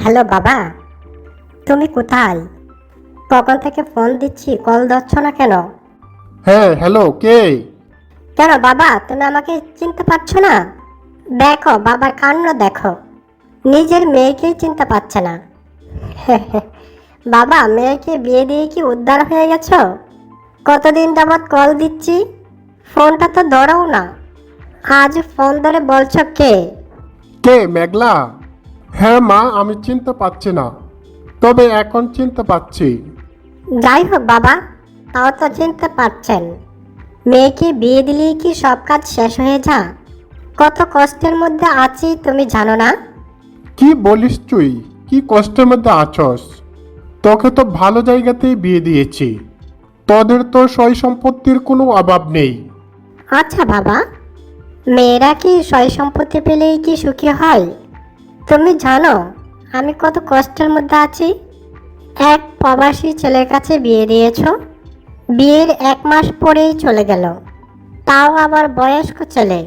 Hello বাবা, তুমি কোথায়? কখন থেকে ফোন দিচ্ছি, কল ধরছ না কেন? হ্যাঁ, হ্যালো, কে? কেন বাবা, তুমি আমাকে চিনতে পারছো না? দেখো বাবার কাণ্ড দেখো, নিজের মেয়েকেই চিনতে পারছে না। বাবা, মেয়েকে বিয়ে দিয়ে কি উদ্ধার হয়ে গেছো? কতদিন যাবৎ কল দিচ্ছি, ফোনটা তো ধরো না। আজ ফোন ধরে বলছো কে? কে মেঘলা? হ্যাঁ মা, আমি চিনতে পারছি না, তবে এখন চিনতে পারছি। যাই হোক বাবা, তাও তো চিনতে পারছেন। মেয়েকে বিয়ে দিলেই কি সব কাজ শেষ হয়ে যা? কত কষ্টের মধ্যে আছি তুমি জানো না? কি বলিস তুই? কি কষ্টের মধ্যে আছস? তোকে তো ভালো জায়গাতেই বিয়ে দিয়েছি। তোদের তো সয় সম্পত্তির কোনো অভাব নেই। আচ্ছা বাবা, মেয়েরা কি সয় সম্পত্তি পেলেই কি সুখী হয়? তুমি জানো আমি কত কষ্টের মধ্যে আছি? এক প্রবাসী ছেলের কাছে বিয়ে দিয়েছো, বিয়ের 1 মাস পরেই চলে গেল, তাও আবার বয়স্ক ছেলে।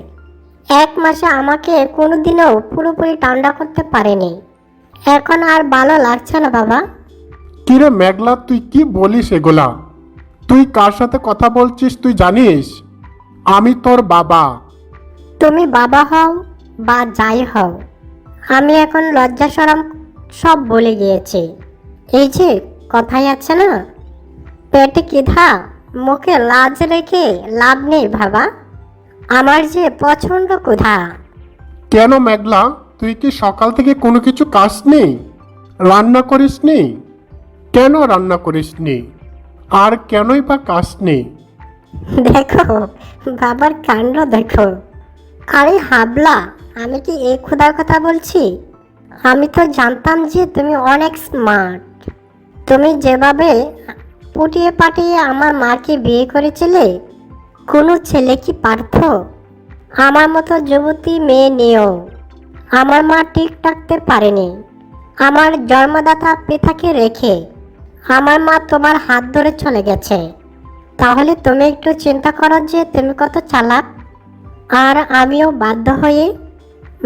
1 মাসে আমাকে কোনোদিনও পুরোপুরি ঠান্ডা করতে পারেনি। এখন আর ভালো লাগছে না বাবা। কিরে মেঘলা, তুই কি বলিস এগুলা? তুই কার সাথে কথা বলছিস তুই জানিস? আমি তোর বাবা। তুমি বাবা হও বা যাই হও, আমি এখন লজ্জা শরম সব ভুলে গিয়েছি। এই যে কথাই আছে না, পেটে কিধা মুখে লাজ রেখে লাভ নেই বাবা। আমার যে প্রচণ্ড ক্ষুধা। কেন মেঘলা, তুই কি সকাল থেকে কোনো কিছু খাসনি? রান্না করিসনি? কেন রান্না করিসনি? আর কেনই বা খাসনি? দেখো বাবার কাণ্ড দেখো। আরে হাবলা, আমি কি এই ক্ষুধার কথা বলছি? আমি তো জানতাম যে তুমি অনেক স্মার্ট। তুমি যেভাবে পুটিয়ে পাটিয়ে আমার মাকে বিয়ে করেছিলে, কোনো ছেলে কি পারত? আমার মতো যুবতী মেয়ে নিয়েও আমার মা ঠিক রাখতে পারেনি। আমার জন্মদাতা পিতাকে রেখে আমার মা তোমার হাত ধরে চলে গেছে। তাহলে তুমি একটু চিন্তা করো যে তুমি কত চালাক। আর আমিও বাধ্য হয়ে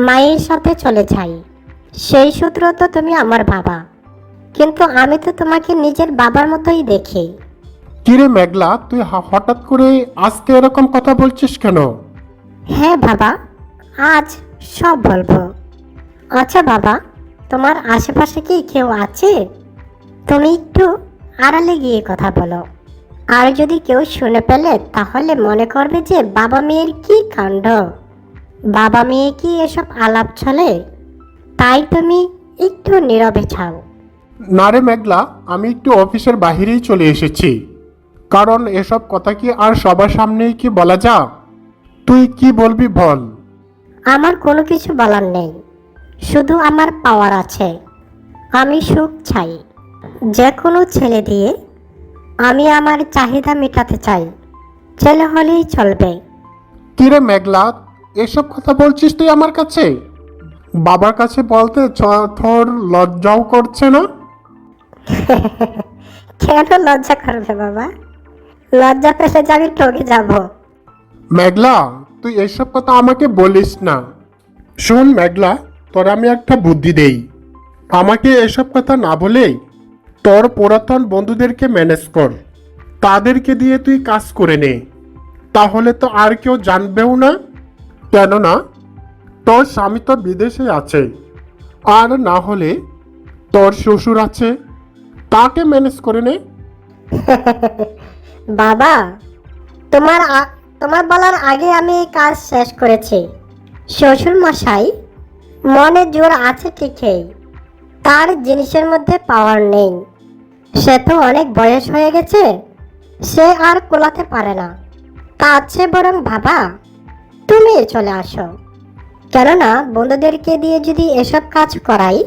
মায়ের সাথে চলে যাই। সেই সূত্র তো তুমি আমার বাবা, কিন্তু আমি তো তোমাকে নিজের বাবার মতোই দেখি। কিরে মেঘলা, তুই হঠাৎ করে আজকে এরকম কথা বলছিস কেন? হ্যাঁ বাবা, আজ সব বলবো। আচ্ছা বাবা, তোমার আশেপাশে কি কেউ আছে? তুমি একটু আড়ালে গিয়ে কথা বলো। আর যদি কেউ শুনে ফেলে তাহলে মনে করবে যে বাবা মেয়ের কি কাণ্ড। বাবা মেয়ে কি এসব আলাপ চলে? তাই তুমি একটু নীরবে ছাও। না রে মেঘলা, আমি একটু অফিসের বাহিরেই চলে এসেছি। কারণ এসব কথা কি আর সবার সামনেই কি বলা যা? তুই কি বলবি বল। আমার কোনো কিছু বলার নেই, শুধু আমার পাওয়ার আছে। আমি সুখ চাই, যে কোনো ছেলে দিয়ে আমি আমার চাহিদা মেটাতে চাই। ছেলে হলেই চলবে। কিরে মেঘলা, এসব কথা বলছিস তুই আমার কাছে? বাবার কাছে বলতে তোর লজ্জাও করছে না? কেন লজ্জা করবে বাবা? লজ্জা পেলে যে আমি ঠকে যাব। মেঘলা, তুই এসব কথা আমাকে বলিস না। শোন মেঘলা, তোর আমি একটা বুদ্ধি দেই। আমাকে এসব কথা না বলে তোর পুরাতন বন্ধুদেরকে ম্যানেজ কর। তাদেরকে দিয়ে তুই কাজ করে নে। তাহলে তো আর কেউ জানবেও না। কেননা তোর স্বামী তো বিদেশে আছে। আর না হলে তোর শ্বশুর আছে, তাকে ম্যানেজ করে নে। বাবা, তোমার বলার আগে আমি এই কাজ শেষ করেছি। শ্বশুর মশাই মনে জোর আছে ঠিকই, তার জিনিসের মধ্যে পাওয়ার নেই। সে তো অনেক বয়স হয়ে গেছে, সে আর কোলাতে পারে না। তার চেয়ে বরং বাবা তুমি চলে আসো। কেননা বন্ধুদেরকে দিয়ে যদি এসব কাজ করাই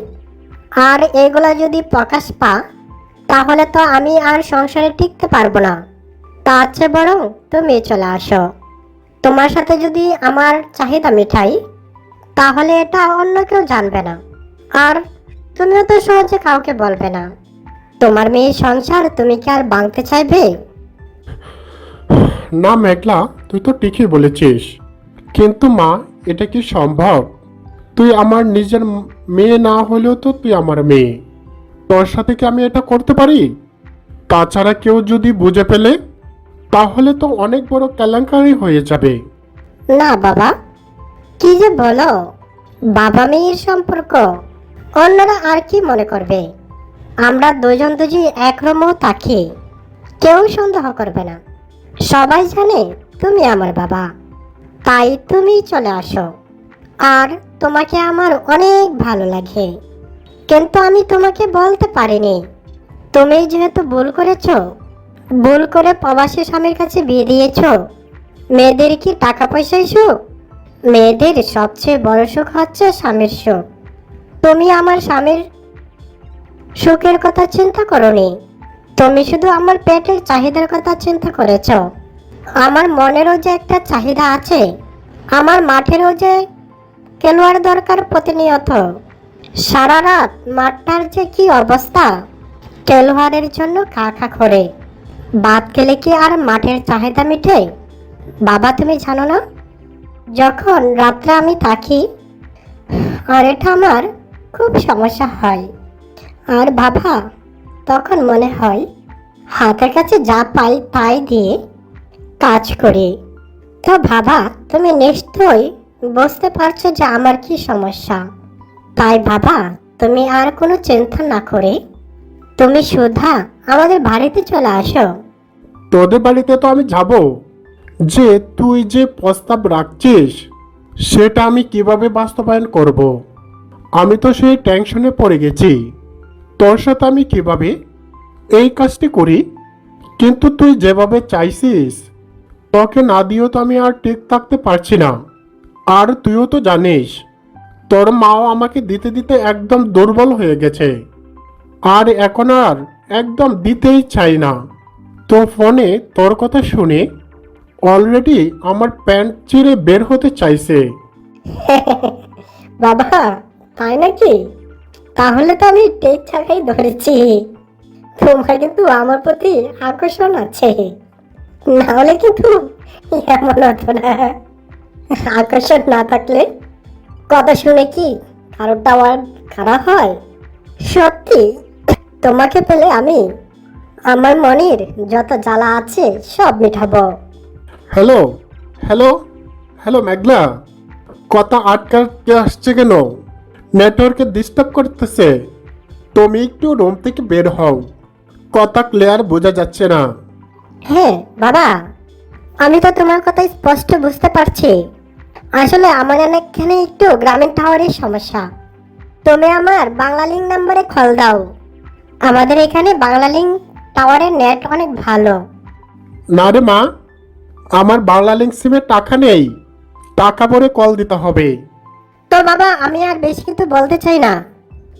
আর এগুলা যদি প্রকাশ পা, তাহলে তো আমি আর সংসারে টিকতে পারবো না। তার চেয়ে বরং তুমি চলে আসো। তোমার সাথে যদি আমার চাহিদা মিটাই, তাহলে এটা অন্য কেউ জানবে না। আর তুমিও তো সহজে কাউকে বলবে না। তোমার মেয়ে সংসার তুমি কি আর ভাঙতে চাইবে? না মেঘলা, তুই তো ঠিকই বলেছিস, কিন্তু মা, এটা কি সম্ভব? তুই আমার নিজের মেয়ে না হলেও তো তুই আমার মেয়ে। তোর সাথে কি আমি এটা করতে পারি? তাছাড়া কেউ যদি বুঝে ফেলে তাহলে তো অনেক বড় কেলেঙ্কারি হয়ে যাবে। না বাবা, কি যে বলো, বাবা মেয়ের সম্পর্ক, অন্যরা আর কি মনে করবে? আমরা দুজন দুজি এক রুমেও থাকি, কেউ সন্দেহ করবে না। সবাই জানে তুমি আমার বাবা, তাই তুমি চলে আসো। আর তোমাকে আমার অনেক ভালো লাগে, কিন্তু আমি তোমাকে বলতে পারিনি। তুমি যেহেতু ভুল করেছো, ভুল করে প্রবাসী স্বামীর কাছে বিয়ে দিয়েছো। মেয়েদের কি টাকা পয়সাই সুখ? মেয়েদের সবচেয়ে বড় সুখ হচ্ছে স্বামীর সুখ। তুমি আমার স্বামীর সুখের কথা চিন্তা করোনি, তুমি শুধু আমার পেটের চাহিদার কথা চিন্তা করেছ। আমার মনেরও যে একটা চাহিদা আছে, আমার মাঠেরও যে খেলোয়াড় দরকার প্রতিনিয়ত। সারা রাত মাঠটার যে কি অবস্থা, খেলোয়াড়ের জন্য খা খা করে। ভাত খেলে কি আর মাঠের চাহিদা মিটে? বাবা তুমি জানো না, যখন রাত্রে আমি থাকি আর এটা আমার খুব সমস্যা হয়, আর বাবা তখন মনে হয় হাতের কাছে যা পাই তাই দিয়ে কাজ করি। তো বাবা তুমি নিশ্চয়ই বুঝতে পারছো যে আমার কি সমস্যা। তাই বাবা তুমি আর কোনো চিন্তা না করে তুমি সুধা আমাদের বাড়িতে চলে আসো। তোদের বাড়িতে তো আমি যাব, যে তুই যে প্রস্তাব রাখছিস সেটা আমি কিভাবে বাস্তবায়ন করব? আমি তো সেই টেনশনে পড়ে গেছি, তোর সাথে আমি কিভাবে এই কাজটি করি। কিন্তু তুই যেভাবে চাইছিস, তোকে না দিয়েও তো আমি আর ঠিক থাকতে পারছি না। আর তুইও তো জানিস তোর মাও আমাকে দিতে দিতে একদম দুর্বল হয়ে গেছে, আর এখন আর একদম দিতেই চাই না। তো ফোনে তোর কথা শুনে অলরেডি আমার প্যান্ট চিরে বের হতে চাইছে। বাবা তাই নাকি? তাহলে তো আমি ঠিক জায়গায় ধরেছি। তোমার কিন্তু আমার প্রতি আকর্ষণ আছে, না হলে কিন্তু এমন হতো না। আকর্ষণ না থাকলে কথা শুনে কি কারোর টাওয়ার খারাপ হয়? সত্যি তোমাকে পেলে আমি আমার মনের যত জ্বালা আছে সব মেটাবো। হ্যালো হ্যালো হ্যালো মেঘলা, কথা আটকাতে আসছে কেন? নেটওয়ার্কে ডিস্টার্ব করতেছে। তুমি একটু রুম থেকে বের হও, কথা ক্লিয়ার বোঝা যাচ্ছে না। হ্যাঁ বাবা, আমি তো তোমার কথা স্পষ্ট বুঝতে পারছি। আসলে আমার এখানে একটু গ্রামীণ টাওয়ারের সমস্যা। তুমি আমার বাংলা লিঙ্ক নাম্বারে কল দাও। আমাদের এখানে বাংলা লিঙ্ক টাওয়ারের নেট অনেক ভালো। না রে মা, আমার বাংলা লিঙ্ক সিমে টাকা নেই, টাকা ভরে কল দিতে হবে। তো বাবা আমি আর বেশি কিছু বলতে চাই না।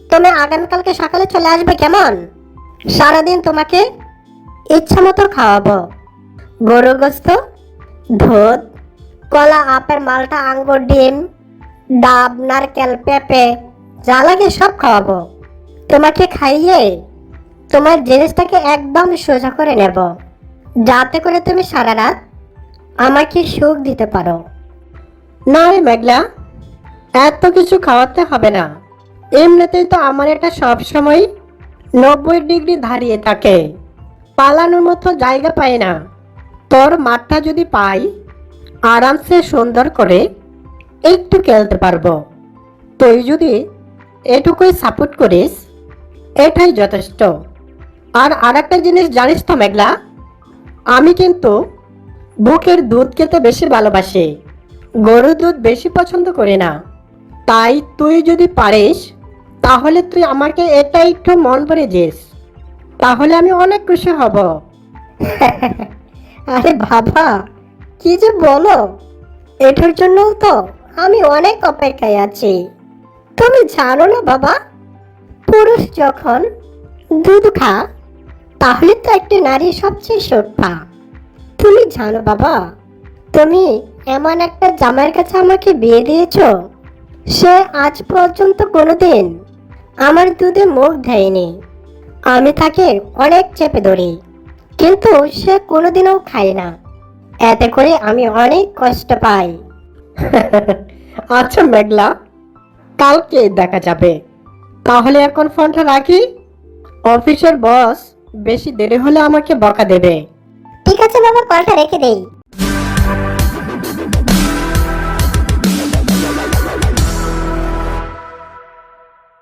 তুমি আগামীকালকে সকালে চলে আসবে কেমন? সারাদিন তোমাকে ইচ্ছা মতো খাওয়াবো। গরুর গোস্ত, দুধ, কলা, আপেল, মালটা, আঙ্গুর, ডিম, ডাব, নারকেল, পেঁপে, যা লাগে সব খাওয়াবো। তোমাকে খাইয়ে তোমার জিনিসটাকে একদম সোজা করে নেব, যাতে করে তুমি সারা রাত আমাকে সুখ দিতে পারো। না রে মেঘলা, এত কিছু খাওয়াতে হবে না। এমনিতেই তো আমার এটা সব সময় 90 ডিগ্রি দাঁড়িয়ে থাকে, পালানোর মতো জায়গা পাই না। তোর মাঠটা যদি পাই, আরামসে সুন্দর করে একটু খেলতে পারবো। তুই যদি এটুকুই সাপোর্ট করিস, এটাই যথেষ্ট। আর আরেকটা জিনিস জানিস তো মেঘলা, আমি কিন্তু বুকের দুধ খেতে বেশি ভালোবাসি, গরুর দুধ বেশি পছন্দ করি না। তাই তুই যদি পারিস, তাহলে তুই আমাকে এটা একটু মন ভরে দিস, তাহলে আমি অনেক খুশি হব। আরে বাবা কি যে বলো, এটার জন্য তো আমি অনেক অপেক্ষায় আছি। তুমি জানো না বাবা, পুরুষ যখন দুধ খা, তাহলে তো একটি নারী সবচেয়ে সুখ পা। তুমি জানো বাবা, তুমি এমন একটা জামাইয়ের কাছে আমাকে বিয়ে দিয়েছো, সে আজ পর্যন্ত কোনোদিন আমার দুধে মুখ দেয়নি। আমি তাকে অনেক চেপে ধরি, কিন্তু সে কোনোদিনও খায় না। এতে করে আমি অনেক কষ্ট পাই। আচ্ছা মেঘলা, কালকে দেখা যাবে। তাহলে এখন ফোনটা রাখি। অফিসের বস বেশি দেরি হলে আমাকে বকা দেবে। ঠিক আছে বাবা, কলটা রেখে দেই।